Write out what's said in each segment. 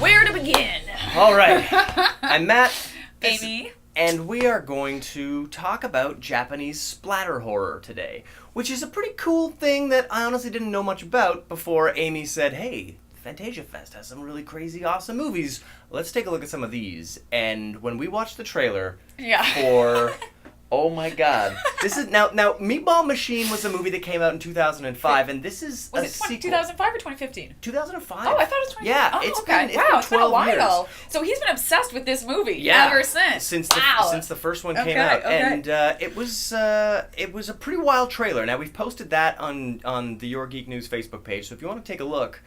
Where to begin? All right. I'm Matt. Amy. And we are going to talk about Japanese splatter horror today, which is a pretty cool thing that I honestly didn't know much about before Amy said, hey, Fantasia Fest has some really crazy, awesome movies. Let's take a look at some of these. And when we watched the trailer for... Oh my god. This is now Meatball Machine was a movie that came out in 2005 and this is was it sequel. 2005 or 2015? 2005. Oh, I thought it was 2015. Yeah, oh, it's okay. been Wow, it's been a 12 while. years. So he's been obsessed with this movie ever since. Since the first one came out. Okay. And it was a pretty wild trailer. Now we've posted that on the Your Geek News Facebook page. So if you want to take a look,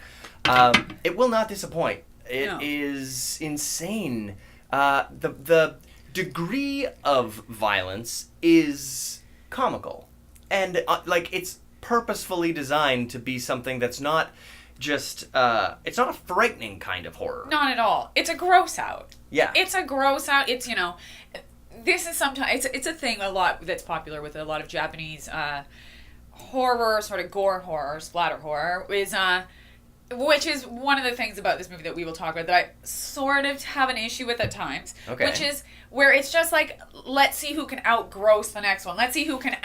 it will not disappoint. It is insane. The degree of violence is comical, and it's purposefully designed to be something that's not just it's not a frightening kind of horror. Not at all. It's a gross out. Yeah, it's a gross out. It's this is sometimes it's a thing a lot that's popular with a lot of Japanese horror, sort of gore horror, splatter horror is which is one of the things about this movie that we will talk about that I sort of have an issue with at times. Okay. Which is where it's just like, let's see who can outgross the next one. Let's see who can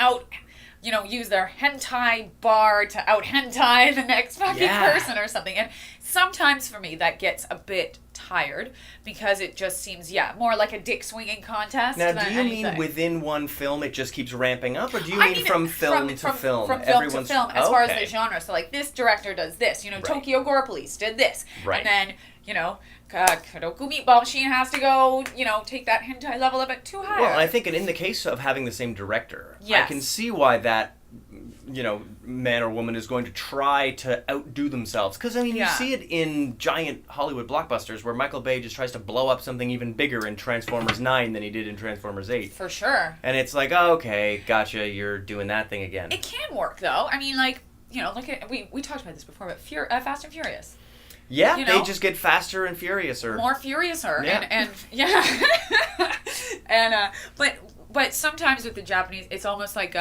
use their hentai bar to out hentai the next fucking person or something. And sometimes for me that gets a bit tired because it just seems, more like a dick swinging contest. Now, than do you anything. mean within one film it just keeps ramping up, or do you mean from film to film? From film to film, as far as the genre. So, like, this director does this. Right. Tokyo Gore Police did this. Right. And then, Kodoku Meatball Machine has to go, take that hentai level a bit too high. Well, and I think in the case of having the same director, yes. I can see why that, man or woman is going to try to outdo themselves. Because, you see it in giant Hollywood blockbusters where Michael Bay just tries to blow up something even bigger in Transformers 9 than he did in Transformers 8. For sure. And it's like, oh, okay, gotcha, you're doing that thing again. It can work, though. I mean, look at, we talked about this before, but Fast and Furious. Yeah, they just get faster and furiouser. More furiouser. Yeah. And but sometimes with the Japanese, it's almost like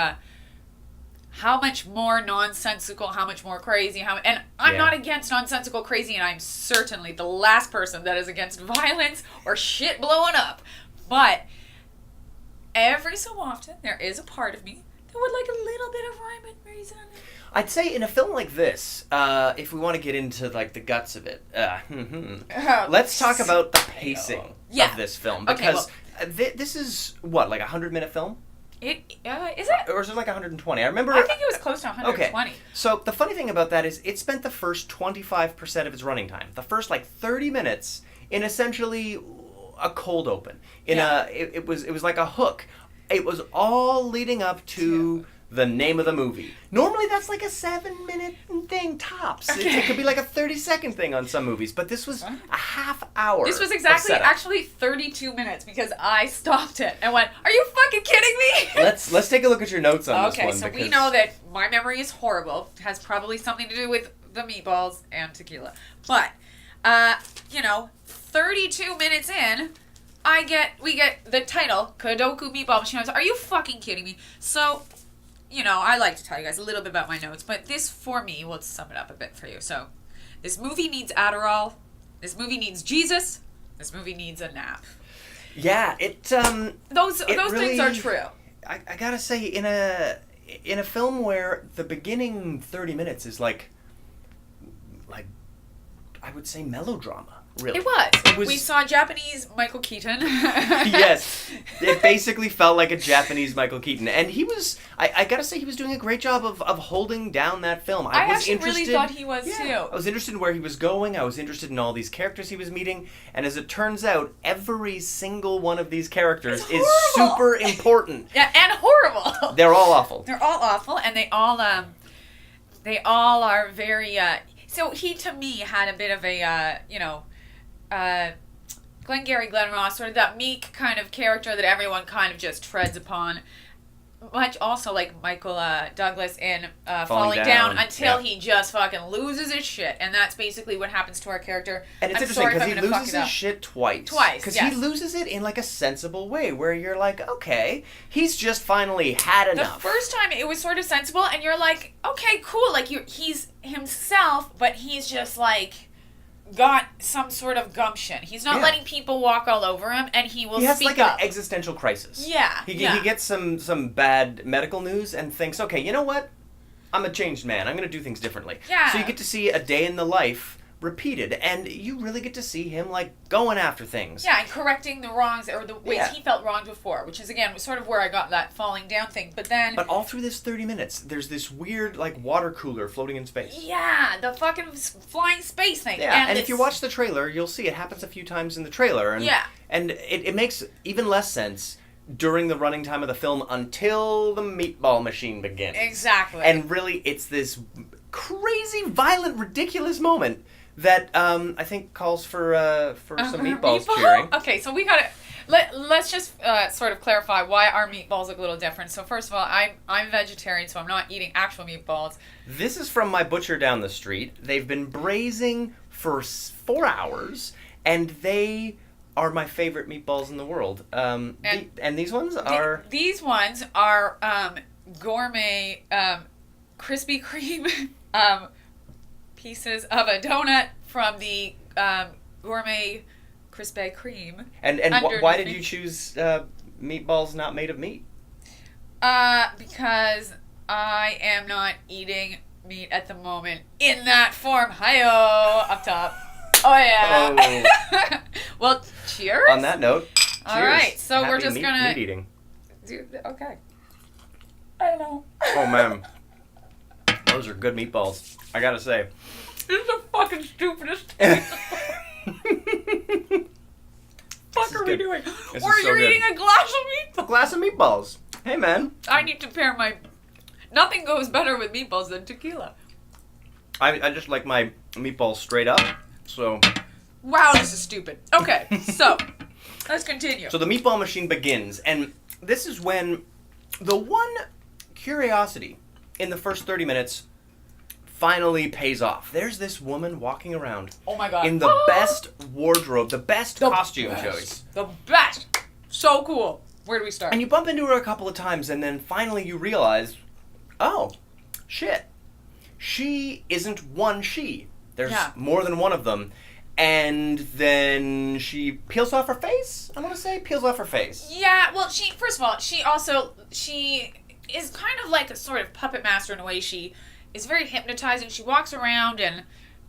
how much more nonsensical, how much more crazy, and I'm not against nonsensical crazy, and I'm certainly the last person that is against violence or shit blowing up. But every so often, there is a part of me that would like a little bit of rhyme and reason. I'd say in a film like this, if we want to get into the guts of it, let's talk about the pacing of this film, because this is what, like a 100-minute film? Is it? Or is it like 120? I remember. I think it was close to 120. Okay. So the funny thing about that is it spent the first 25% of its running time, the first 30 minutes, in essentially a cold open. It was like a hook. It was all leading up to the name of the movie. Normally that's like a 7-minute thing tops. Okay. It could be like a 30-second thing on some movies, but this was a half hour. This was actually 32 minutes because I stopped it and went, "Are you fucking kidding me?" Let's take a look at your notes on this one. Okay, so we know that my memory is horrible. It has probably something to do with the meatballs and tequila. But 32 minutes in, we get the title, Kodoku Meatball Machine. I was like, "Are you fucking kidding me?" So, I like to tell you guys a little bit about my notes, but this, for me, will sum it up a bit for you. So, this movie needs Adderall. This movie needs Jesus. This movie needs a nap. Yeah, those things are true. I gotta say, in a film where the beginning 30 minutes is like I would say melodrama. Really. It was. We saw Japanese Michael Keaton. Yes. It basically felt like a Japanese Michael Keaton. And he was, I gotta say, he was doing a great job of holding down that film. I was actually really thought he was, too. I was interested in where he was going. I was interested in all these characters he was meeting. And as it turns out, every single one of these characters is super important. Yeah, and horrible. They're all awful. They're all awful, and they all are very, so he, to me, had a bit of a, Glengarry Glen Ross, sort of that meek kind of character that everyone kind of just treads upon. Much also like Michael Douglas in Falling Down until he just fucking loses his shit. And that's basically what happens to our character. And it's interesting because he loses his shit twice. Because he loses it in like a sensible way where you're like, okay, he's just finally had enough. The first time it was sort of sensible and you're like, okay, cool. Like he's himself, but he's just like got some sort of gumption. He's not letting people walk all over him, and he will speak up. He has like an existential crisis. Yeah. He gets some bad medical news and thinks, okay, you know what? I'm a changed man. I'm going to do things differently. Yeah. So you get to see a day in the life repeated, and you really get to see him like going after things. Yeah, and correcting the wrongs or the ways he felt wronged before, which is again sort of where I got that falling down thing. But all through this 30 minutes, there's this weird like water cooler floating in space. Yeah, the fucking flying space thing. Yeah, and if you watch the trailer, you'll see it happens a few times in the trailer, and it makes even less sense during the running time of the film until the meatball machine begins. Exactly. And really, it's this crazy, violent, ridiculous moment that I think calls for some meatballs cheering. Okay, so we gotta let's just sort of clarify why our meatballs look a little different. So first of all, I'm vegetarian, so I'm not eating actual meatballs. This is from my butcher down the street. They've been braising for 4 hours, and they are my favorite meatballs in the world. And these ones are these ones are gourmet Krispy Kreme pieces of a donut from the gourmet Krispy Kreme. And why did you choose meatballs not made of meat? Because I am not eating meat at the moment in that form. Hi-yo, up top. Oh, yeah. Oh. Well, cheers. On that note, cheers. All right, so we're just going to... meat eating. Okay. I know. Oh, man. Those are good meatballs, I gotta say. This is the fucking stupidest thing. What are we doing? You're eating a glass of meatballs. A glass of meatballs. Hey, man. I need to pair my... Nothing goes better with meatballs than tequila. I just like my meatballs straight up, so... Wow, this is stupid. Okay, so, let's continue. So the meatball machine begins, and this is when the one curiosity in the first 30 minutes finally pays off. There's this woman walking around. Oh my god. In the best wardrobe, the best costume choice. The best. So cool. Where do we start? And you bump into her a couple of times, and then finally you realize, oh, shit. She isn't one she. There's more than one of them. And then she peels off her face? I want to say peels off her face. Yeah, well, first of all, she is kind of like a sort of puppet master in a way. She is very hypnotizing. She walks around, and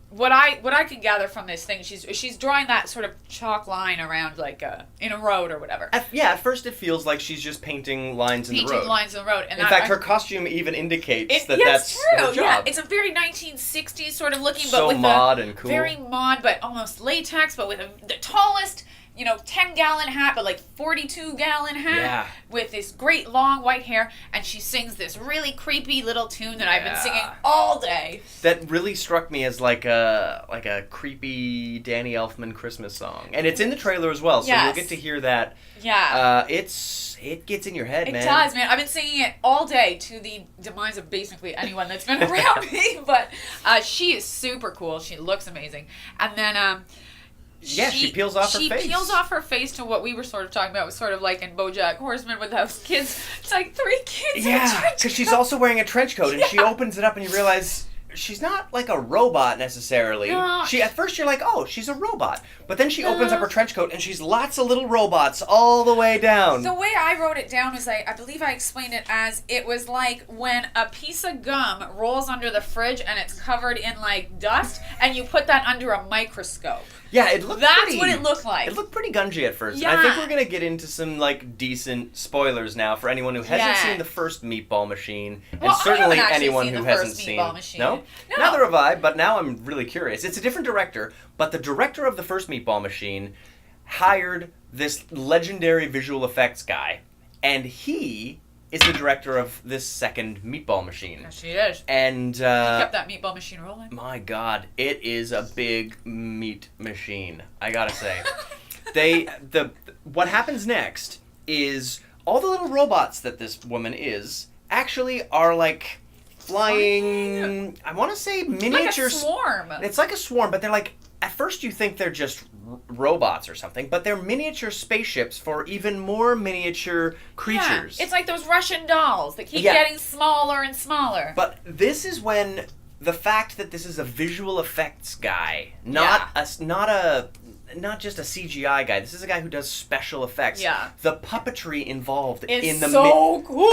what I can gather from this thing, she's drawing that sort of chalk line around like in a road or whatever. At first it feels like she's just painting lines in the road. Painting lines in the road. And in fact, her costume even indicates that's true. her job. Yeah, it's a very 1960s sort of looking, so but with mod and cool. Very mod, but almost latex, but with the tallest, 10-gallon hat, but like 42-gallon hat with this great long white hair, and she sings this really creepy little tune that I've been singing all day. That really struck me as like a creepy Danny Elfman Christmas song, and it's in the trailer as well, so you'll get to hear that. Yeah. It gets in your head, man. It does, man. I've been singing it all day to the demise of basically anyone that's been around me, but she is super cool. She looks amazing, and then. She peels off her face. She peels off her face to what we were sort of talking about. It was sort of like in BoJack Horseman with those kids. It's like 3 kids in a trench coat. Because she's also wearing a trench coat, and she opens it up, and you realize she's not like a robot necessarily. No. At first you're like, oh, she's a robot. But then she opens up her trench coat, and she's lots of little robots all the way down. The way I wrote it down was I believe I explained it as it was like when a piece of gum rolls under the fridge and it's covered in like dust, and you put that under a microscope. Yeah, it looked That's what it looked like. It looked pretty gungy at first. Yeah. I think we're going to get into some, like, decent spoilers now for anyone who hasn't seen the first Meatball Machine. Well, and certainly I anyone seen who the hasn't first seen... Meatball Machine. No? Neither have I, but now I'm really curious. It's a different director, but the director of the first Meatball Machine hired this legendary visual effects guy, and he is the director of this second Meatball Machine. Yes, she is. And he kept that Meatball Machine rolling. My God, it is a big meat machine, I gotta say. What happens next is all the little robots that this woman is actually are like flying. I want to say miniature. Like a swarm. It's like a swarm, but they're like. At first you think they're just robots or something, but they're miniature spaceships for even more miniature creatures. Yeah, it's like those Russian dolls that keep getting smaller and smaller. But this is when the fact that this is a visual effects guy, not just a CGI guy. This is a guy who does special effects. Yeah. The puppetry involved in the so cool.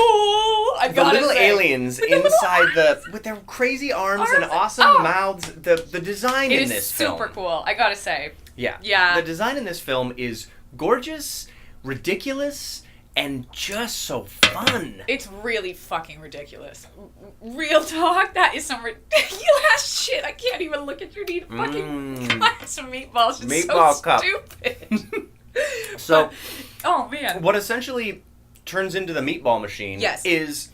I the little aliens inside with their crazy arms and awesome mouths. The design in this film. It is super cool. I gotta say. Yeah. Yeah. The design in this film is gorgeous, ridiculous, and just so fun. It's really fucking ridiculous. Real talk, that is some ridiculous shit. I can't even look at your neat fucking glass of meatballs. It's Meatball so cup. stupid. So, oh man. What essentially turns into the Meatball Machine is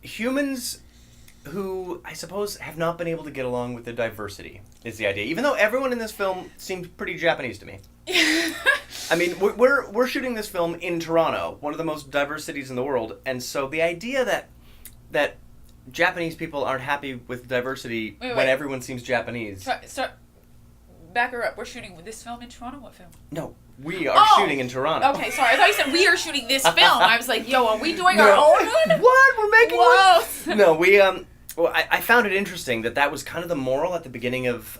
humans who, I suppose, have not been able to get along with the diversity, is the idea. Even though everyone in this film seemed pretty Japanese to me. I mean, we're shooting this film in Toronto, one of the most diverse cities in the world, and so the idea that Japanese people aren't happy with diversity when everyone seems Japanese. So, back her up. We're shooting this film in Toronto? What film? No, we are shooting in Toronto. Okay, sorry. I thought you said we are shooting this film. I was like, yo, are we doing our own one? What? We're making one? No, we, well, I found it interesting that was kind of the moral at the beginning of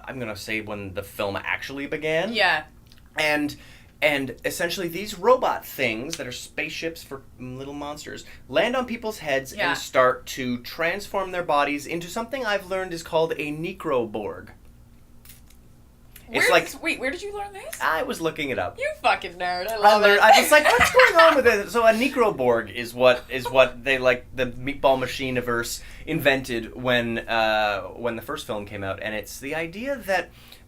I'm going to say when the film actually began. Yeah. And essentially these robot things that are spaceships for little monsters land on people's heads and start to transform their bodies into something I've learned is called a necroborg. Wait, where did you learn this? I was looking it up. You fucking nerd. I love it. I was like, what's going on with this? So a necroborg is what they, like, the Meatball Machine-iverse invented when the first film came out, and it's the idea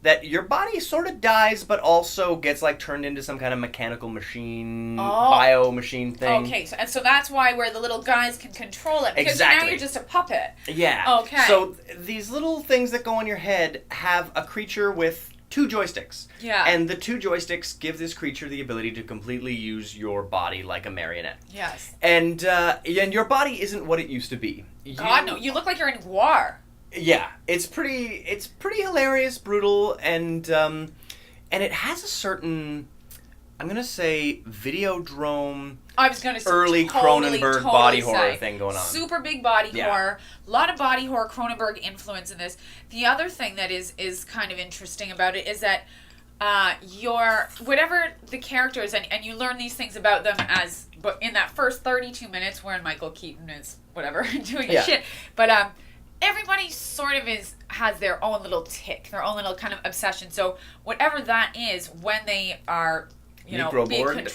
that your body sort of dies, but also gets, like, turned into some kind of mechanical machine, bio-machine thing. Okay, so that's where the little guys can control it. Because now you're just a puppet. Yeah. Okay. So these little things that go on your head have a creature with 2 joysticks. Yeah. And the 2 joysticks give this creature the ability to completely use your body like a marionette. Yes. And your body isn't what it used to be. God, no. You look like you're in war. Yeah. It's pretty hilarious, brutal, and it has a certain, I'm going to say, Videodrome, I was going to say early Cronenberg body horror thing going on. Super big body horror. A lot of body horror, Cronenberg influence in this. The other thing that is kind of interesting about it is that whatever the characters, and you learn these things about them but in that first 32 minutes wherein Michael Keaton is, whatever, doing his shit. But everybody sort of has their own little tick, their own little kind of obsession. So whatever that is, when they are... Necroborg?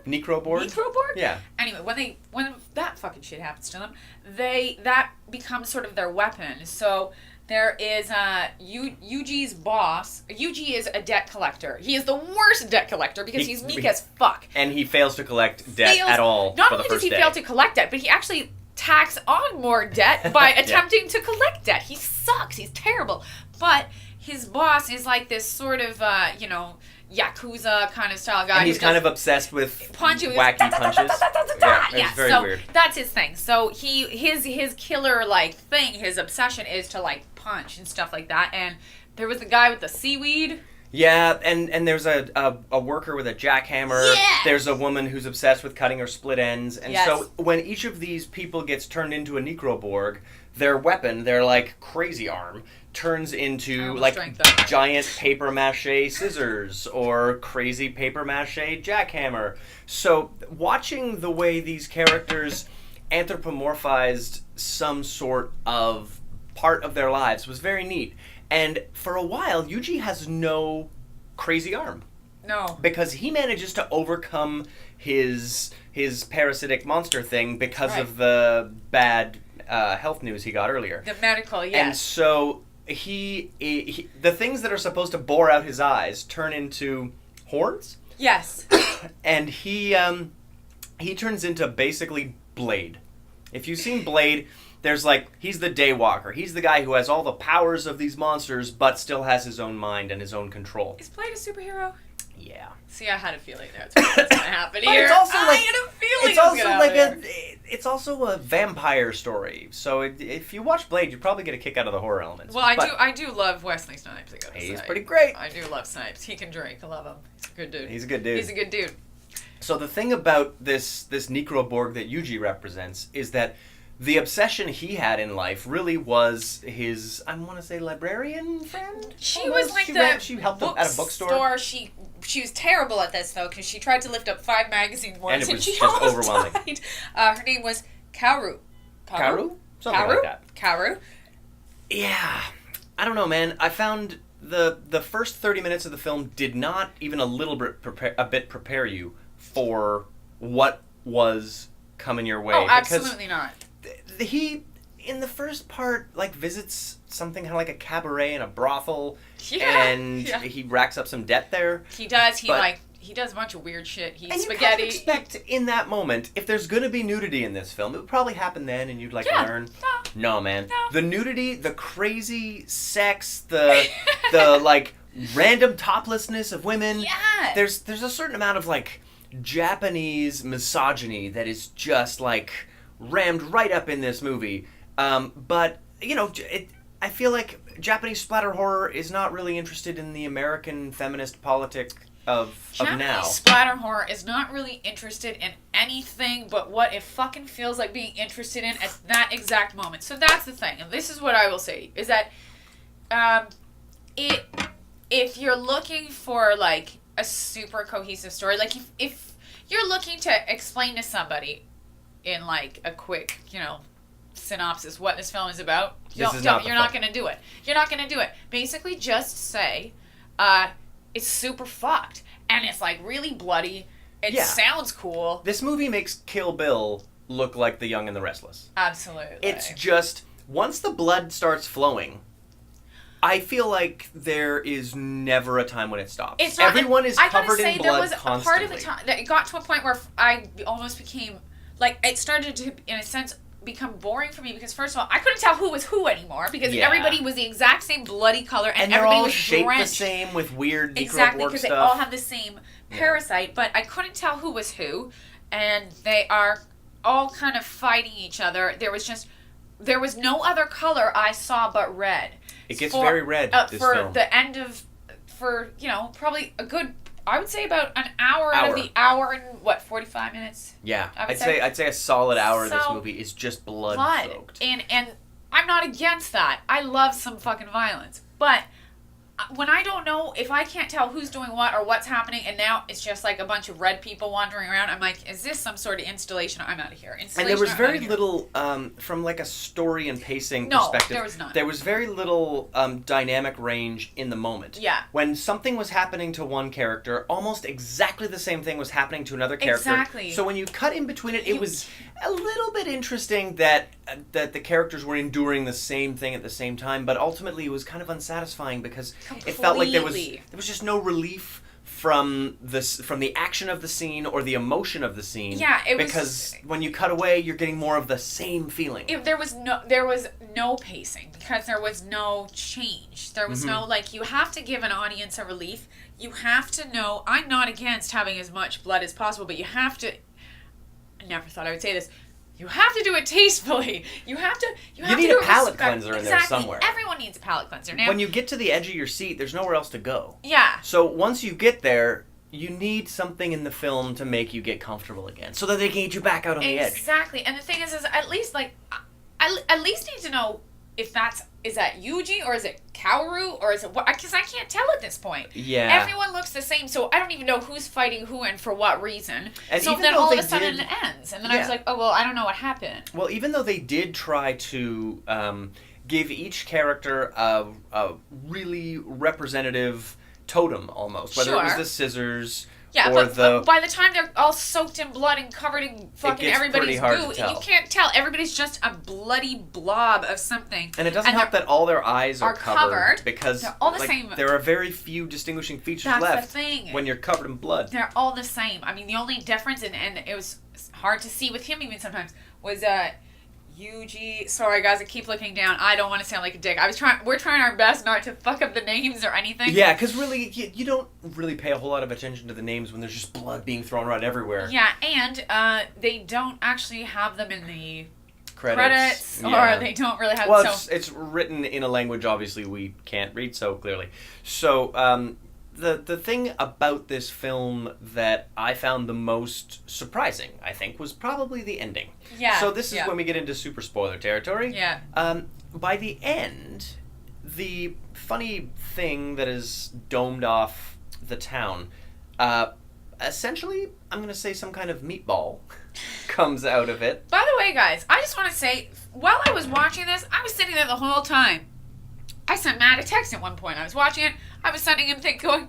Necroborg? Yeah. Anyway, when that fucking shit happens to them, that becomes sort of their weapon. So there is Yuji's boss. Yuji is a debt collector. He is the worst debt collector because he's meek as fuck. And he fails to collect debt at all. Not only does he fail to collect debt, but he actually tacks on more debt by attempting to collect debt. He sucks. He's terrible. But his boss is like this sort of, Yakuza kind of style guy. And he's kind of obsessed with wacky punches. Yeah, very so weird. That's his thing. So his killer thing, his obsession is to punch and stuff like that. And there was the guy with the seaweed. Yeah, and there's a worker with a jackhammer. Yeah. There's a woman who's obsessed with cutting her split ends. And so when each of these people gets turned into a necroborg, their weapon, their crazy arm, turns into giant paper mache scissors or crazy paper mache jackhammer. So watching the way these characters anthropomorphized some sort of part of their lives was very neat. And for a while, Yuji has no crazy arm. No. Because he manages to overcome his parasitic monster thing because of the bad health news he got earlier. The medical, yes. And so he the things that are supposed to bore out his eyes turn into horns. Yes. And he turns into basically Blade. If you've seen Blade, there's he's the daywalker. He's the guy who has all the powers of these monsters, but still has his own mind and his own control. Is Blade a superhero? Yeah. See, I had a feeling that's what's going to happen here. It's also I had a feeling it's also a vampire story. So if you watch Blade, you probably get a kick out of the horror elements. Well, I do love Wesley Snipes. He's pretty great. I do love Snipes. He can drink. I love him. He's a good dude. He's a good dude. So the thing about this necroborg that Yuji represents is that the obsession he had in life really was his, I want to say, librarian friend? She was like she helped him at a bookstore. She was terrible at this, though, because she tried to lift up 5 magazines once, and it was she just almost overwhelming. died. Her name was Kaoru. Kaoru? Something like that. Kaoru. Yeah. I don't know, man. I found the first 30 minutes of the film did not even a little bit prepare you for what was coming your way. Oh, absolutely not. He, in the first part, like, visits something kind of like a cabaret and a brothel, and he racks up some debt there. He does. He does a bunch of weird shit. He eats spaghetti. You kind of expect in that moment, if there's going to be nudity in this film, it would probably happen then, and you'd learn. No, man. No. The nudity, the crazy sex, the like random toplessness of women. Yeah. There's a certain amount of like Japanese misogyny that is just like rammed right up in this movie. But I feel like Japanese splatter horror is not really interested in the American feminist politic of now. Japanese splatter horror is not really interested in anything but what it fucking feels like being interested in at that exact moment. So that's the thing, and this is what I will say, is that if you're looking for like a super cohesive story, like if you're looking to explain to somebody in like a quick, synopsis what this film is about, you're not going to do it. You're not going to do it. Basically just say it's super fucked and it's like really bloody. It sounds cool. This movie makes Kill Bill look like The Young and the Restless. Absolutely. It's just once the blood starts flowing, I feel like there is never a time when it stops. Everyone is covered in blood there was constantly. A part of the time that it got to a point where I almost became like, it started to, in a sense, become boring for me because, first of all, I couldn't tell who was who anymore because everybody was the exact same bloody color and they're everybody all was shaped drenched. the same with weird necrowork exactly, because stuff. they all have the same parasite, but I couldn't tell who was who, and they are all kind of fighting each other. There was no other color I saw but red. It gets very red, this for film. the end of, probably a good, I would say about an hour out of the hour and, 45 minutes? Yeah, I'd say a solid hour of this movie is just blood-soaked. And I'm not against that. I love some fucking violence. But when I don't know, if I can't tell who's doing what or what's happening, and now it's just like a bunch of red people wandering around, I'm like, is this some sort of installation? I'm out of here. And there was very little, from like a story and pacing perspective. There was none. There was very little dynamic range in the moment. Yeah. When something was happening to one character, almost exactly the same thing was happening to another character. Exactly. So when you cut in between it, it was a little bit interesting that the characters were enduring the same thing at the same time, but ultimately it was kind of unsatisfying because it felt like there was just no relief from the action of the scene or the emotion of the scene. Yeah, it was, because when you cut away, you're getting more of the same feeling. There was no pacing because there was no change. There was no, like, you have to give an audience a relief. You have to know. I'm not against having as much blood as possible, but you have to. I never thought I would say this. You have to do it tastefully. You need a palate cleanser in there somewhere. Everyone needs a palate cleanser. Now, when you get to the edge of your seat, there's nowhere else to go. Yeah. So once you get there, you need something in the film to make you get comfortable again, so that they can get you back out on the edge. Exactly. And the thing is at least like, I at least need to know if is that Yuji or is it Kaoru or is it what? Because I can't tell at this point. Yeah. Everyone looks the same, so I don't even know who's fighting who and for what reason. And so then all of a sudden it ends, and then I was like, oh well, I don't know what happened. Well, even though they did try to give each character a really representative totem, almost, whether it was the scissors. Yeah, but by the time they're all soaked in blood and covered in fucking everybody's goo, you can't tell. Everybody's just a bloody blob of something. And it doesn't help that all their eyes are covered because they're all the same. There are very few distinguishing features left. That's the thing. When you're covered in blood. They're all the same. I mean, the only difference, and it was hard to see with him even sometimes, was Yuji. Sorry, guys, I keep looking down. I don't want to sound like a dick. We're trying our best not to fuck up the names or anything. Yeah, because really, you don't really pay a whole lot of attention to the names when there's just blood being thrown around everywhere. Yeah, and they don't actually have them in the credits yeah. Or they don't really have. Well, it's written in a language obviously we can't read so clearly. So the thing about this film that I found the most surprising, I think, was probably the ending. Yeah. So this is when we get into super spoiler territory. Yeah. By the end, the funny thing that is domed off the town, essentially, I'm going to say some kind of meatball comes out of it. By the way, guys, I just want to say, while I was watching this, I was sitting there the whole time. I sent Matt a text at one point. I was watching it. I was sending him going,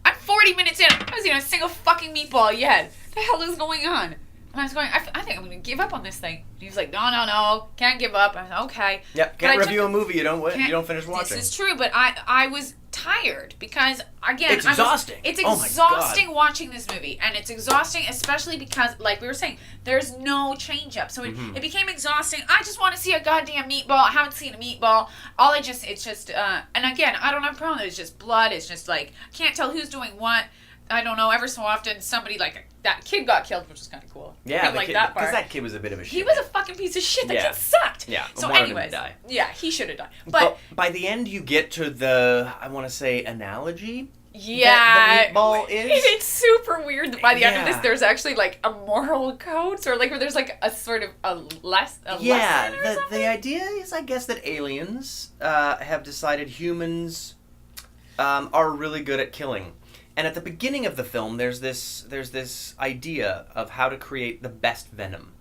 I'm 40 minutes in. I wasn't even a single fucking meatball yet. What the hell is going on? And I was going, I think I'm going to give up on this thing. And he was like, no, can't give up. I was like, okay. Yep, can't review a movie you don't finish watching. This is true, but I was tired because, again... It's exhausting. It's exhausting watching this movie. And it's exhausting especially because, like we were saying, there's no change-up. So it became exhausting. I just want to see a goddamn meatball. I haven't seen a meatball. It's just... and again, I don't have a problem. It's just blood. It's just like, can't tell who's doing what. I don't know, ever so often somebody, like, that kid got killed, which is kind of cool. Yeah, like that part. Because that kid was a bit of a shit. He was a fucking piece of shit. That kid sucked. Yeah, so anyways, die. Yeah, he should have died. But by the end, you get to the, I want to say, analogy. Yeah, that the meatball is. It's super weird that by the end of this, there's actually like a moral code, or like where there's like a sort of a lesson. The idea is, I guess, that aliens have decided humans are really good at killing. And at the beginning of the film, there's this idea of how to create the best venom.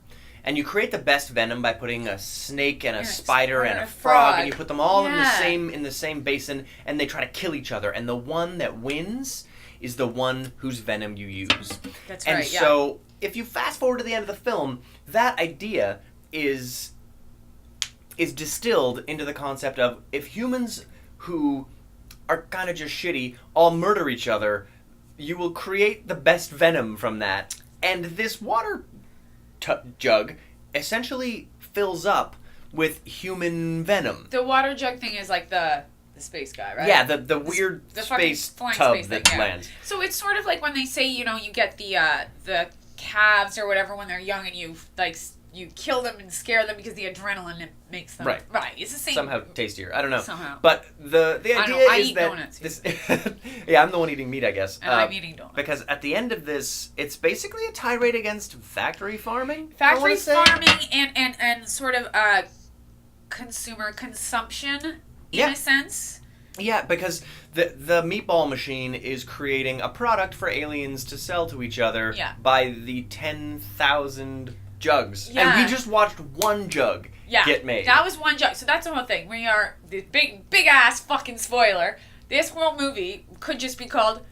And you create the best venom by putting a snake and a spider and a frog, and you put them all in the same basin, and they try to kill each other. And the one that wins is the one whose venom you use. That's right. And so, if you fast forward to the end of the film, that idea is distilled into the concept of if humans who are kind of just shitty all murder each other, you will create the best venom from that. And this water jug essentially fills up with human venom. The water jug thing is like the space guy, right? Yeah, the weird space tub that lands. So it's sort of like when they say, you get the calves or whatever when they're young, and you kill them and scare them because the adrenaline makes them... Right. It's the same... Somehow tastier. I don't know. Somehow. But the idea is that... Donuts. Yeah, I'm the one eating meat, I guess. And I'm eating donuts. Because at the end of this, it's basically a tirade against factory farming. Factory farming and sort of consumer consumption, in a sense. Yeah, because the meatball machine is creating a product for aliens to sell to each other by the 10,000... jugs. Yeah. And we just watched one jug get made. That was one jug. So that's the whole thing. We are the big ass fucking spoiler. This whole movie could just be called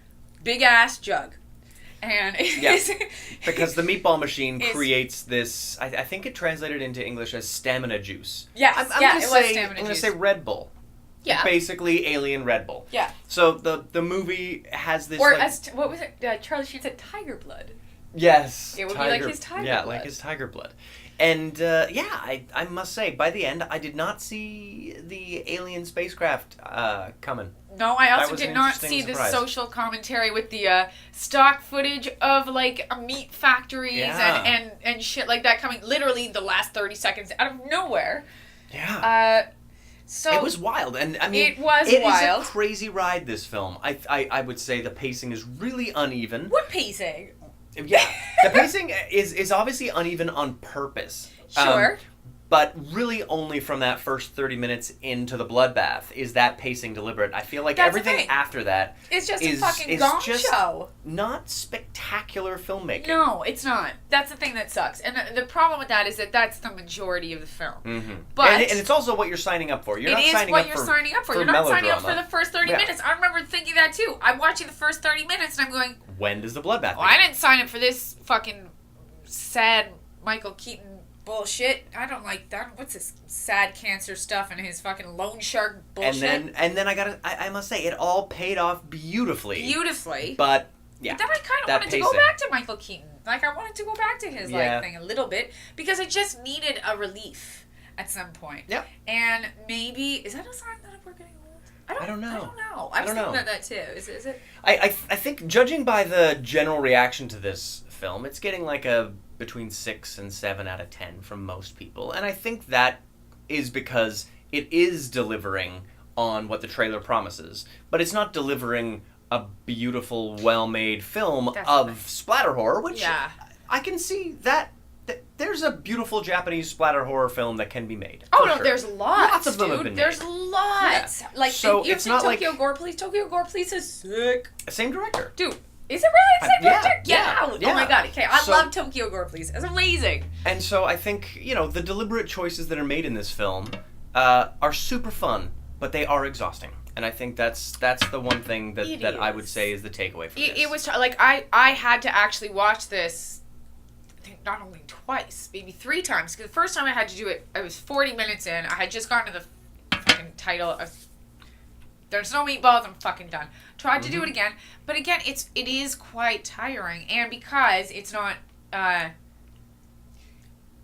Big Ass Jug. And because the meatball machine creates this, I think it translated into English as stamina juice. Yes. I'm going to say Red Bull. Yeah. Basically alien Red Bull. Yeah. So the movie has this what was it? Charlie Sheen said tiger blood. Yes. It would be like his tiger blood. Yeah, like his tiger blood. And, I must say, by the end, I did not see the alien spacecraft coming. No, I also did not see the social commentary with the stock footage of, like, meat factories and shit like that coming literally the last 30 seconds out of nowhere. Yeah. So it was wild, and I mean, it was a crazy ride, this film. I would say the pacing is really uneven. What pacing? Yeah, the pacing is obviously uneven on purpose. Sure. But really only from that first 30 minutes into the bloodbath is that pacing deliberate. I feel like everything after that it's just a fucking gong show. Not spectacular filmmaking. No, it's not. That's the thing that sucks. And the problem with that is that that's the majority of the film. Mm-hmm. But and it's also what you're signing up for. You're not signing up for You're not signing up for the first 30 minutes. I remember thinking that too. I'm watching the first 30 minutes and I'm going, when does the bloodbath begin? I didn't sign up for this fucking sad Michael Keaton bullshit. I don't like that. What's this sad cancer stuff and his fucking loan shark bullshit? And then I must say, it all paid off beautifully. But yeah, but then I kind of wanted to go back to Michael Keaton. Like I wanted to go back to his thing a little bit because it just needed a relief at some point. Yep. And maybe is that a sign that we're getting old? I don't know. I was thinking about that too. Is it? I think judging by the general reaction to this film, it's getting like a between 6 and 7 out of 10 from most people. And I think that is because it is delivering on what the trailer promises, but it's not delivering a beautiful, well-made film Definitely. of splatter horror, which Yeah. I can see that there's a beautiful Japanese splatter horror film that can be made. Oh for no, sure. there's lots. Lots of them dude. have been There's made. lots. Yeah. Like, So you've it's seen not Tokyo like- Gore Police. Tokyo Gore Police is sick. Same director. Dude, is it really the same Yeah, director? Get yeah, out. yeah. Oh my god. Okay, I So- love Tokyo Gore Police. It's amazing. And so I think, the deliberate choices that are made in this film are super fun, but they are exhausting. And I think that's the one thing that I would say is the takeaway from this. It was like I had to actually watch this. I think not only twice, maybe 3 times. Because the first time I had to do it, I was 40 minutes in. I had just gotten to the fucking title of "There's no meatballs." I'm fucking done. Tried to do it again, but again, it is quite tiring, and because it's not.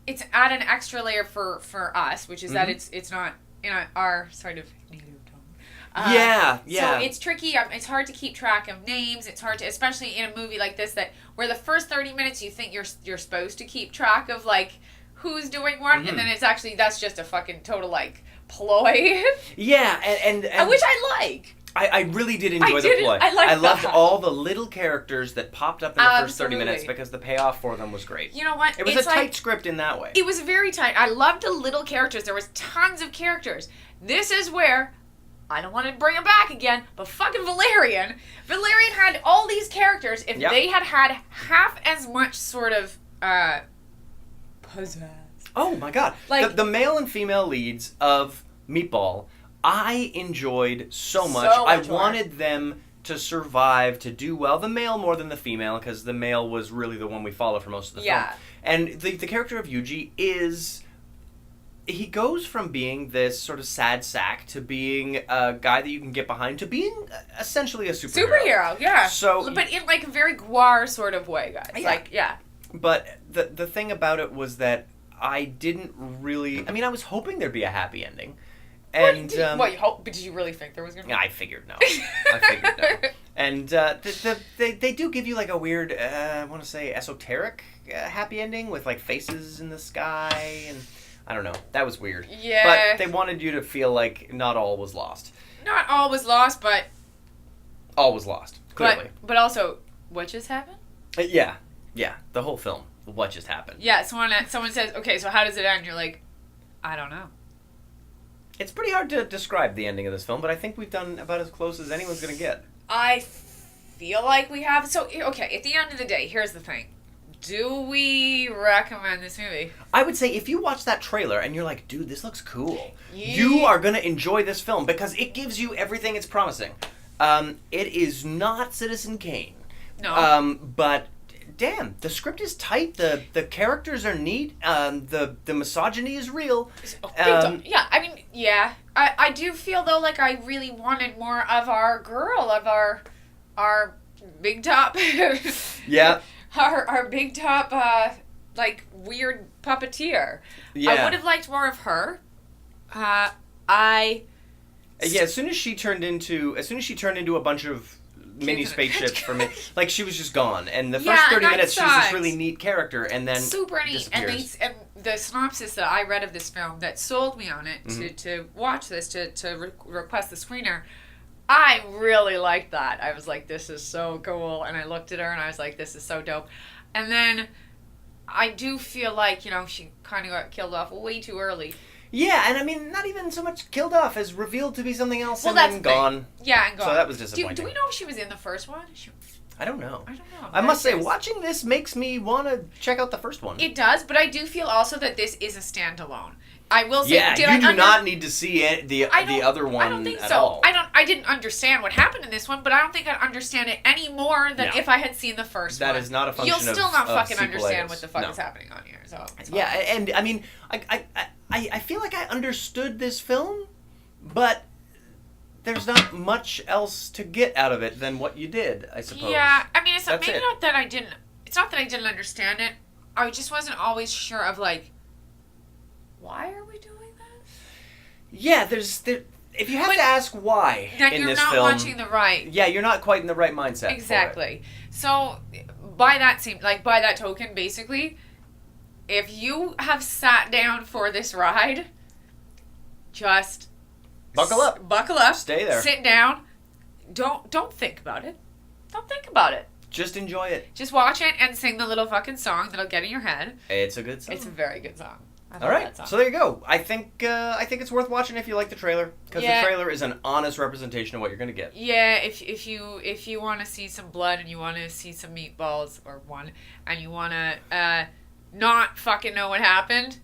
It's add an extra layer for us, which is that it's not in our sort of native tongue. Yeah. So it's tricky. It's hard to keep track of names. It's hard to, especially in a movie like this, where the first 30 minutes you think you're supposed to keep track of like who's doing what, and then that's just a fucking total like ploy. Yeah, and which I like. I really did enjoy the ploy. I loved that. all the little characters that popped up in the first 30 Absolutely. minutes because the payoff for them was great. You know what? It was It's a tight script in that way. It was very tight. I loved the little characters. There was tons of characters. This is where I don't want to bring him back again, but fucking Valerian had all these characters. If they had half as much sort of pizzazz. Oh my god. Like- the male and female leads of Meatball, I enjoyed so much. So I much more. wanted them to survive, to do well. The male more than the female, because the male was really the one we follow for most of the film. And the character of Yuji is... He goes from being this sort of sad sack to being a guy that you can get behind to being essentially a superhero. Yeah. So, but in like a very Gore sort of way, guys. Yeah. Like, yeah. But the thing about it was that I didn't really... I mean, I was hoping there'd be a happy ending. And You hope? But did you really think there was gonna be? I figured no. I figured no. And they do give you like a weird, I want to say esoteric happy ending with like faces in the sky, and I don't know. That was weird. Yeah. But they wanted you to feel like not all was lost. Not all was lost, but All was lost. Clearly. but also, what just happened? Yeah. The whole film. What just happened? Yeah. Someone says, okay, so how does it end? You're like, I don't know. It's pretty hard to describe the ending of this film, but I think we've done about as close as anyone's going to get. I feel like we have. So, okay, at the end of the day, here's the thing. Do we recommend this movie? I would say if you watch that trailer and you're like, dude, this looks cool, you are going to enjoy this film because it gives you everything it's promising. It is not Citizen Kane. No. But damn, the script is tight. The characters are neat. The misogyny is real. Yeah, I mean, yeah. I do feel, though, like I really wanted more of our girl, of our big top. Yeah. Our big top, like, weird puppeteer. Yeah. I would have liked more of her. Yeah, as soon as she turned into a bunch of mini spaceships for me, like she was just gone. And the first 30 minutes, she was this really neat character, and then super neat. And the synopsis that I read of this film that sold me on it to watch this, to request the screener, I really liked that. I was like, this is so cool. And I looked at her and I was like, this is so dope. And then I do feel like, she kind of got killed off way too early. Yeah, and I mean, not even so much killed off as revealed to be something else and that's then the thing. gone. Yeah, and gone. So that was disappointing. Do we know if she was in the first one? I don't know. I must say, watching this makes me want to check out the first one. It does, but I do feel also that this is a standalone. I will say, yeah, you do not need to see the other one. I don't think at so. all. I didn't understand what happened in this one, but I don't think I'd understand it any more than if I had seen the first one. That is not a function of You'll still not fucking sequelitis. understand what the fuck is happening on here. So yeah, and I mean, I feel like I understood this film, but there's not much else to get out of it than what you did, I suppose. Yeah, I mean, it's That's maybe it. not that I didn't. It's not that I didn't understand it. I just wasn't always sure of like, why are we doing this? Yeah, if you have to ask why then in you're this not film, watching the right. Yeah, you're not quite in the right mindset. Exactly. So, by that token, basically, if you have sat down for this ride, just buckle up. Buckle up. Stay there. Sit down. don't think about it. Don't think about it. Just enjoy it. Just watch it and sing the little fucking song that'll get in your head. It's a good song. It's a very good song. All right, so there you go. I think it's worth watching if you like the trailer, because the trailer is an honest representation of what you're going to get. Yeah, if you want to see some blood and you want to see some meatballs and you want to not fucking know what happened,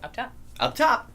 up top. Up top.